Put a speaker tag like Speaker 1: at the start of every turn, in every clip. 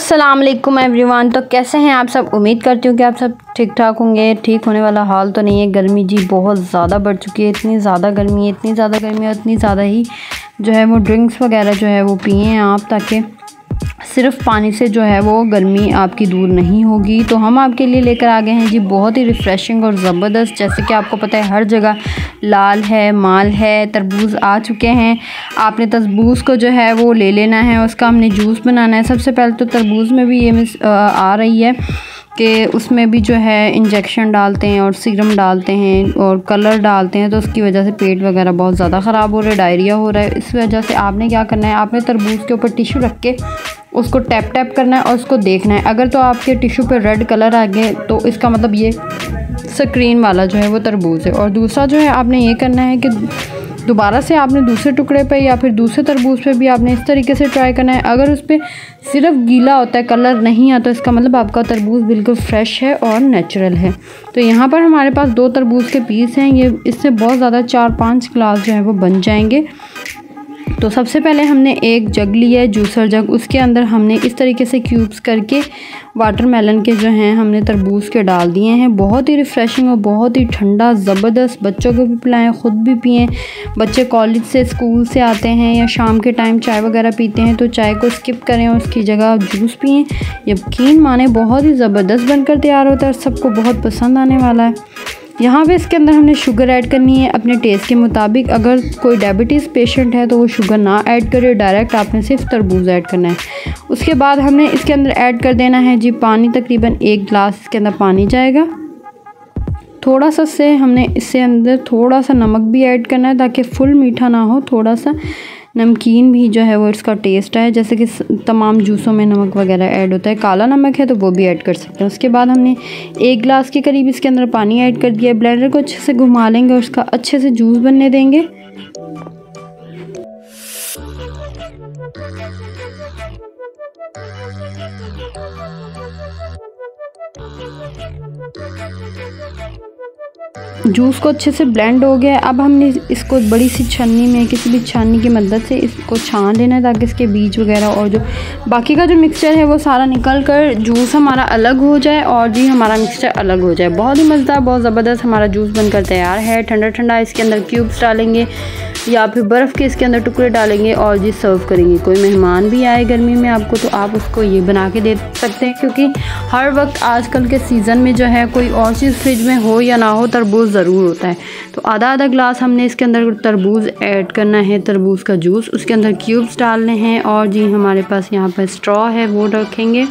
Speaker 1: अस्सलाम वालेकुम एवरीवन। तो कैसे हैं आप सब? उम्मीद करती हूँ कि आप सब ठीक ठाक होंगे। ठीक होने वाला हाल तो नहीं है। गर्मी जी बहुत ज़्यादा बढ़ चुकी है। इतनी ज़्यादा गर्मी है, इतनी ज़्यादा गर्मी है, इतनी ज़्यादा ही जो है वो ड्रिंक्स वगैरह जो है वो पिए आप, ताकि सिर्फ पानी से जो है वो गर्मी आपकी दूर नहीं होगी। तो हम आपके लिए लेकर आ गए हैं जी बहुत ही रिफ़्रेशिंग और ज़बरदस्त। जैसे कि आपको पता है हर जगह लाल है, माल है, तरबूज आ चुके हैं। आपने तरबूज को जो है वो ले लेना है, उसका हमने जूस बनाना है। सबसे पहले तो तरबूज में भी ये आ रही है कि उसमें भी जो है इंजेक्शन डालते हैं और सीरम डालते हैं और कलर डालते हैं, तो उसकी वजह से पेट वगैरह बहुत ज़्यादा ख़राब हो रहा है, डायरिया हो रहा है। इस वजह से आपने क्या करना है, आपने तरबूज के ऊपर टिश्यू रख के उसको टैप टैप करना है और उसको देखना है। अगर तो आपके टिश्यू पे रेड कलर आ गए तो इसका मतलब ये स्क्रीन वाला जो है वो तरबूज है। और दूसरा जो है आपने ये करना है कि दोबारा से आपने दूसरे टुकड़े पे या फिर दूसरे तरबूज पे भी आपने इस तरीके से ट्राई करना है। अगर उस पर सिर्फ गीला होता है, कलर नहीं आता, तो इसका मतलब आपका तरबूज बिल्कुल फ्रेश है और नेचुरल है। तो यहाँ पर हमारे पास 2 तरबूज के पीस हैं। ये इससे बहुत ज़्यादा 4-5 गिलास जो है वो बन जाएंगे। तो सबसे पहले हमने एक जग लिया है, जूसर जग। उसके अंदर हमने इस तरीके से क्यूब्स करके वाटरमेलन के जो हैं हमने तरबूज के डाल दिए हैं। बहुत ही रिफ़्रेशिंग और बहुत ही ठंडा ज़बरदस्त। बच्चों को भी पिलाएं, ख़ुद भी पिएं। बच्चे कॉलेज से, स्कूल से आते हैं या शाम के टाइम चाय वगैरह पीते हैं, तो चाय को स्किप करें और उसकी जगह आप जूस पिएं। यकीन माने बहुत ही ज़बरदस्त बनकर तैयार होता है और सबको बहुत पसंद आने वाला है। यहाँ पे इसके अंदर हमने शुगर ऐड करनी है अपने टेस्ट के मुताबिक। अगर कोई डायबिटीज़ पेशेंट है तो वो शुगर ना ऐड करे, डायरेक्ट आपने सिर्फ तरबूज ऐड करना है। उसके बाद हमने इसके अंदर ऐड कर देना है जी पानी। तकरीबन 1 गिलास इसके अंदर पानी जाएगा। थोड़ा सा से हमने इससे अंदर थोड़ा सा नमक भी ऐड करना है, ताकि फुल मीठा ना हो, थोड़ा सा नमकीन भी जो है वो इसका टेस्ट है। जैसे कि तमाम जूसों में नमक वगैरह ऐड होता है, काला नमक है तो वो भी ऐड कर सकते हैं। उसके बाद हमने 1 गिलास के करीब इसके अंदर पानी ऐड कर दिया। ब्लेंडर को अच्छे से घुमा लेंगे और उसका अच्छे से जूस बनने देंगे। जूस को अच्छे से ब्लेंड हो गया। अब हमने इसको बड़ी सी छन्नी में, किसी भी छन्नी की मदद से इसको छान लेना है, ताकि इसके बीज वगैरह और जो बाकी का जो मिक्सचर है वो सारा निकल कर जूस हमारा अलग हो जाए और जी हमारा मिक्सचर अलग हो जाए। बहुत ही मज़ेदार, बहुत ज़बरदस्त हमारा जूस बनकर तैयार है। ठंडा ठंडा इसके अंदर क्यूब्स डालेंगे या फिर बर्फ़ के इसके अंदर टुकड़े डालेंगे और जी सर्व करेंगे। कोई मेहमान भी आए गर्मी में आपको, तो आप उसको ये बना के दे सकते हैं, क्योंकि हर वक्त आजकल के सीज़न में जो है कोई और चीज़ फ्रिज में हो या ना हो, तरबूज ज़रूर होता है। तो आधा गिलास हमने इसके अंदर तरबूज ऐड करना है, तरबूज का जूस। उसके अंदर क्यूब्स डालने हैं और जी हमारे पास यहाँ पर स्ट्रॉ है वो रखेंगे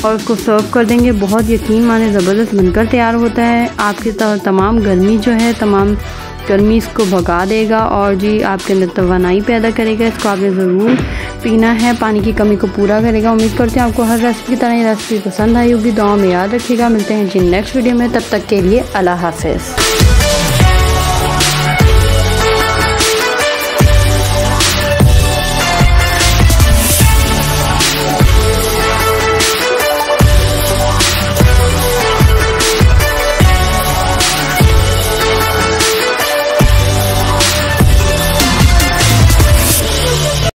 Speaker 1: और उसको सर्व कर देंगे। बहुत यकीन माने ज़बरदस्त बनकर तैयार होता है। आपकी तमाम गर्मी जो है, तमाम गर्मी इसको भगा देगा और जी आपके अंदर तवानाई पैदा करेगा। इसको आपने ज़रूर पीना है, पानी की कमी को पूरा करेगा। उम्मीद करते हैं आपको हर रेसिपी की तरह ये रेसिपी पसंद आई होगी। दुआ में याद रखिएगा। मिलते हैं जी नेक्स्ट वीडियो में, तब तक के लिए अल्लाह हाफ़िज़।